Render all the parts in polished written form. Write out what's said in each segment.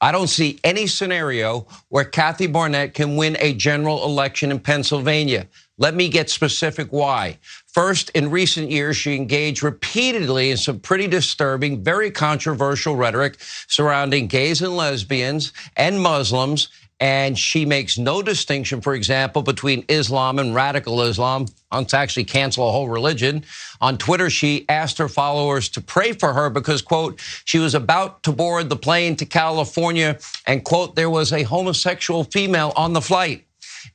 I don't see any scenario where Kathy Barnette can win a general election in Pennsylvania. Let me get specific why. First, in recent years, she engaged repeatedly in some pretty disturbing, very controversial rhetoric surrounding gays and lesbians and Muslims. And she makes no distinction, for example, between Islam and radical Islam, wants to actually cancel a whole religion. On Twitter, she asked her followers to pray for her because, quote, she was about to board the plane to California and, quote, there was a homosexual female on the flight.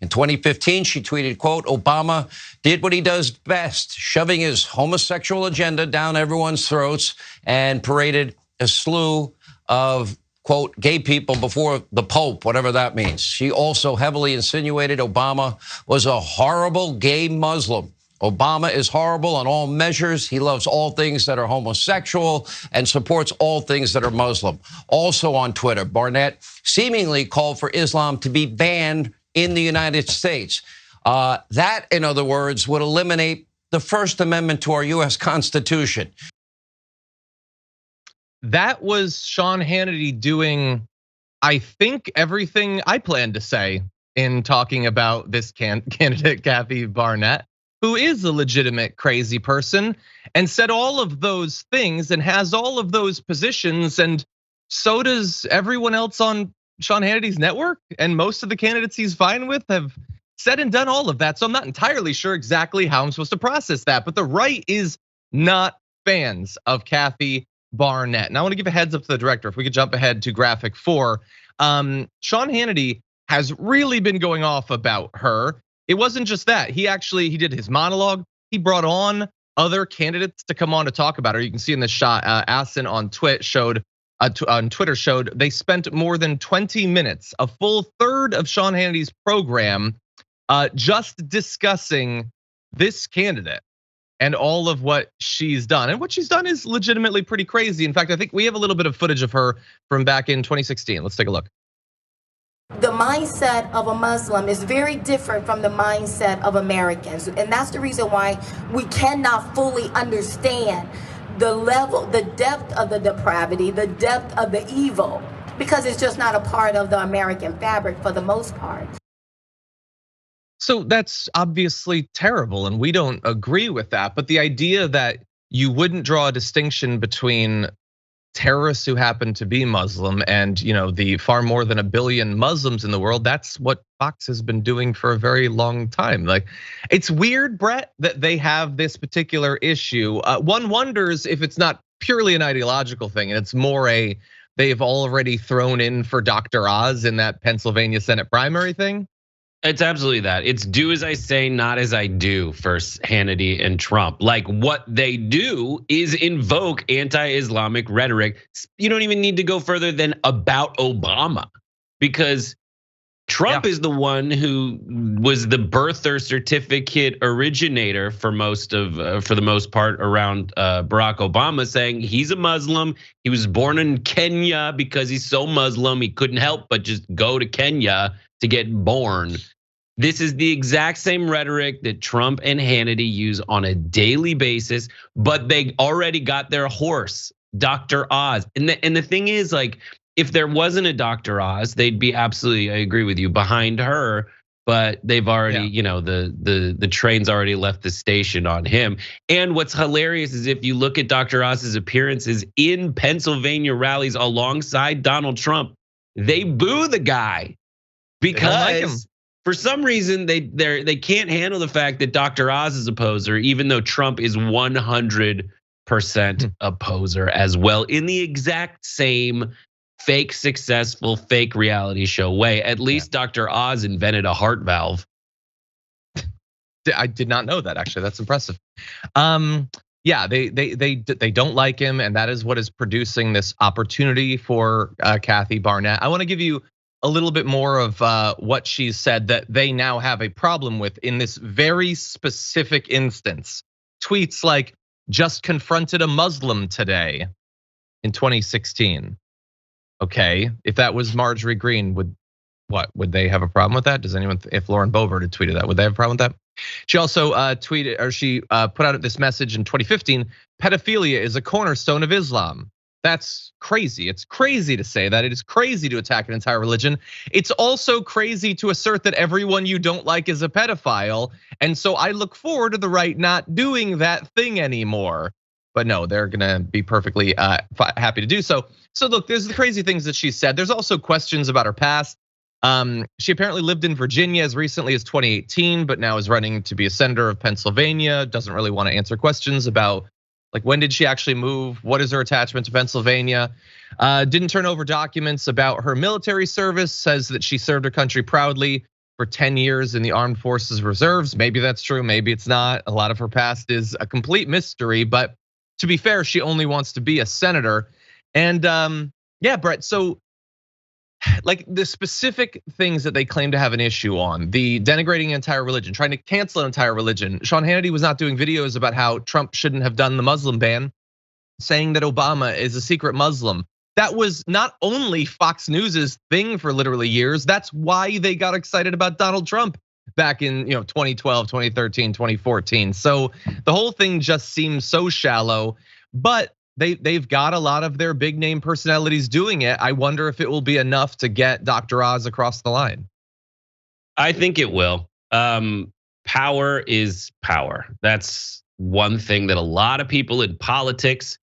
In 2015, she tweeted, quote, Obama did what he does best, shoving his homosexual agenda down everyone's throats and paraded a slew of, quote, gay people before the Pope, whatever that means. She also heavily insinuated Obama was a horrible gay Muslim. Obama is horrible on all measures. He loves all things that are homosexual and supports all things that are Muslim. Also on Twitter, Barnette seemingly called for Islam to be banned in the United States. That, in other words, would eliminate the First Amendment to our U.S. Constitution. That was Sean Hannity doing, I think, everything I planned to say in talking about this candidate, Kathy Barnette, who is a legitimate crazy person and said all of those things and has all of those positions. And so does everyone else on Sean Hannity's network. And most of the candidates he's fine with have said and done all of that. So I'm not entirely sure exactly how I'm supposed to process that. But the right is not fans of Kathy Barnette. And I want to give a heads up to the director. If we could jump ahead to graphic 4. Sean Hannity has really been going off about her. It wasn't just that. He did his monologue. He brought on other candidates to come on to talk about her. You can see in this shot, Asin on Twitter showed they spent more than 20 minutes, a full third of Sean Hannity's program, just discussing this candidate and all of what she's done. And what she's done is legitimately pretty crazy. In fact, I think we have a little bit of footage of her from back in 2016. Let's take a look. The mindset of a Muslim is very different from the mindset of Americans. And that's the reason why we cannot fully understand the level, the depth of the depravity, the depth of the evil, because it's just not a part of the American fabric for the most part. So that's obviously terrible, and we don't agree with that. But the idea that you wouldn't draw a distinction between terrorists who happen to be Muslim and the far more than 1 billion Muslims in the world, that's what Fox has been doing for a very long time. Like, it's weird, Brett, that they have this particular issue. One wonders if it's not purely an ideological thing and it's more they've already thrown in for Dr. Oz in that Pennsylvania Senate primary thing. It's absolutely that. It's do as I say, not as I do for Hannity and Trump. Like, what they do is invoke anti-Islamic rhetoric. You don't even need to go further than about Obama, because Trump is the one who was the birther certificate originator for the most part around Barack Obama, saying he's a Muslim. He was born in Kenya because he's so Muslim he couldn't help but just go to Kenya to get born. This is the exact same rhetoric that Trump and Hannity use on a daily basis, but they already got their horse, Dr. Oz. And the thing is, like, if there wasn't a Dr. Oz, they'd be absolutely, I agree with you, behind her. But they've already, the train's already left the station on him. And what's hilarious is if you look at Dr. Oz's appearances in Pennsylvania rallies alongside Donald Trump, they boo the guy. Because for some reason they can't handle the fact that Dr. Oz is a poser, even though Trump is 100% a poser as well, in the exact same fake successful, fake reality show way. At least Dr. Oz invented a heart valve. I did not know that, actually. That's impressive. They don't like him, and that is what is producing this opportunity for Kathy Barnette. I want to give you a little bit more of what she's said that they now have a problem with in this very specific instance. Tweets like, just confronted a Muslim today in 2016. Okay, if that was Marjorie Greene, would they have a problem with that? Does anyone, if Lauren Boebert had tweeted that, would they have a problem with that? She also put out this message in 2015, pedophilia is a cornerstone of Islam. That's crazy. It's crazy to say that. It is crazy to attack an entire religion. It's also crazy to assert that everyone you don't like is a pedophile. And so I look forward to the right not doing that thing anymore. But no, they're gonna be perfectly happy to do so. So look, there's the crazy things that she said. There's also questions about her past. She apparently lived in Virginia as recently as 2018, but now is running to be a senator of Pennsylvania. Doesn't really want to answer questions about like when did she actually move? What is her attachment to Pennsylvania? Didn't turn over documents about her military service, says that she served her country proudly for 10 years in the Armed Forces Reserves. Maybe that's true, maybe it's not. A lot of her past is a complete mystery, but to be fair, she only wants to be a senator. And yeah, Brett, so like the specific things that they claim to have an issue on, the denigrating an entire religion, trying to cancel an entire religion. Sean Hannity was not doing videos about how Trump shouldn't have done the Muslim ban, saying that Obama is a secret Muslim. That was not only Fox News's thing for literally years, that's why they got excited about Donald Trump back in 2012, 2013, 2014. So the whole thing just seems so shallow, but they've got a lot of their big name personalities doing it. I wonder if it will be enough to get Dr. Oz across the line. I think it will. Power is power. That's one thing that a lot of people in politics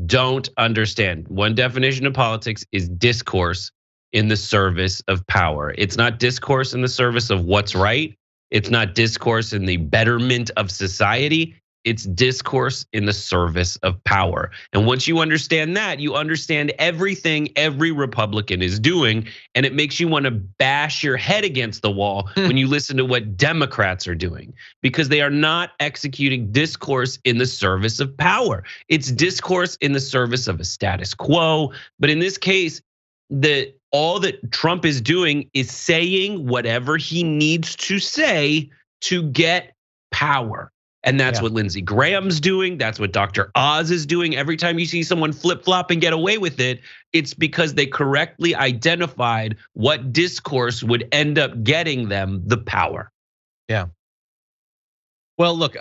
don't understand. One definition of politics is discourse in the service of power. It's not discourse in the service of what's right. It's not discourse in the betterment of society. It's discourse in the service of power. And once you understand that, you understand everything every Republican is doing. And it makes you want to bash your head against the wall when you listen to what Democrats are doing, because they are not executing discourse in the service of power. It's discourse in the service of a status quo. But in this case, all that Trump is doing is saying whatever he needs to say to get power. And that's what Lindsey Graham's doing. That's what Dr. Oz is doing. Every time you see someone flip-flop and get away with it, it's because they correctly identified what discourse would end up getting them the power. Yeah. Well, look,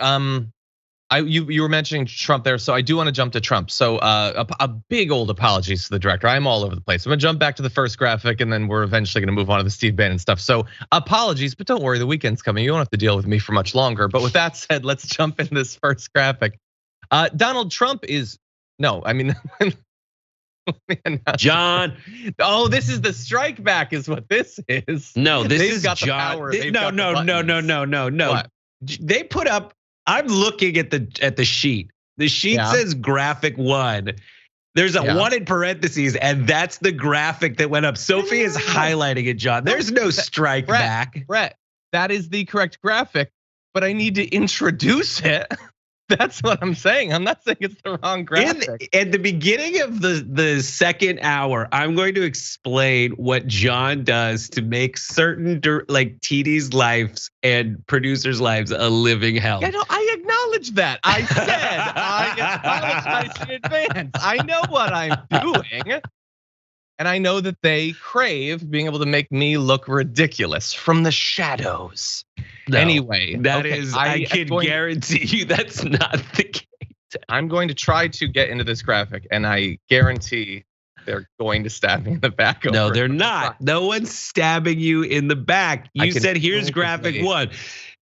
you were mentioning Trump there, so I do want to jump to Trump. So a big old apologies to the director. I'm all over the place. I'm gonna jump back to the first graphic, and then we're eventually gonna move on to the Steve Bannon stuff. So apologies, but don't worry, the weekend's coming. You don't have to deal with me for much longer. But with that said, let's jump into this first graphic. Donald Trump is John. Oh, this is the strike back, is what this is. No, this They've is got John. The power. No. What? They put up. I'm looking at the sheet. The sheet says graphic 1. There's a 1 in parentheses, and that's the graphic that went up. Sophie is highlighting it, John. There's no strike back. Brett, that is the correct graphic, but I need to introduce it. That's what I'm saying. I'm not saying it's the wrong graphic. At the beginning of the second hour, I'm going to explain what John does to make certain like TD's lives and producers' lives a living hell. Yeah, no, I acknowledge that. I said I apologize in advance. I know what I'm doing. And I know that they crave being able to make me look ridiculous from the shadows. No, anyway, I can guarantee you that's not the case. I'm going to try to get into this graphic, and I guarantee they're going to stab me in the back. No, they're not. No one's stabbing you in the back. You said, here's graphic 1.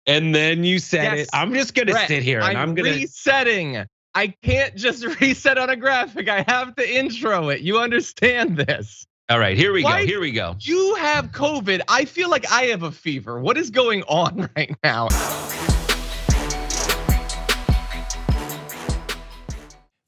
And then you said it. I'm just gonna sit here and I'm gonna resetting. I can't just reset on a graphic. I have to intro it. You understand this? All right, here we go. Here we go. You have COVID. I feel like I have a fever. What is going on right now?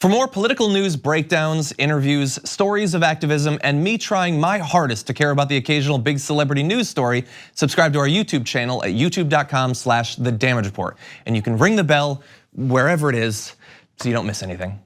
For more political news breakdowns, interviews, stories of activism, and me trying my hardest to care about the occasional big celebrity news story, subscribe to our YouTube channel at youtube.com/thedamagereport. And you can ring the bell wherever it is so you don't miss anything.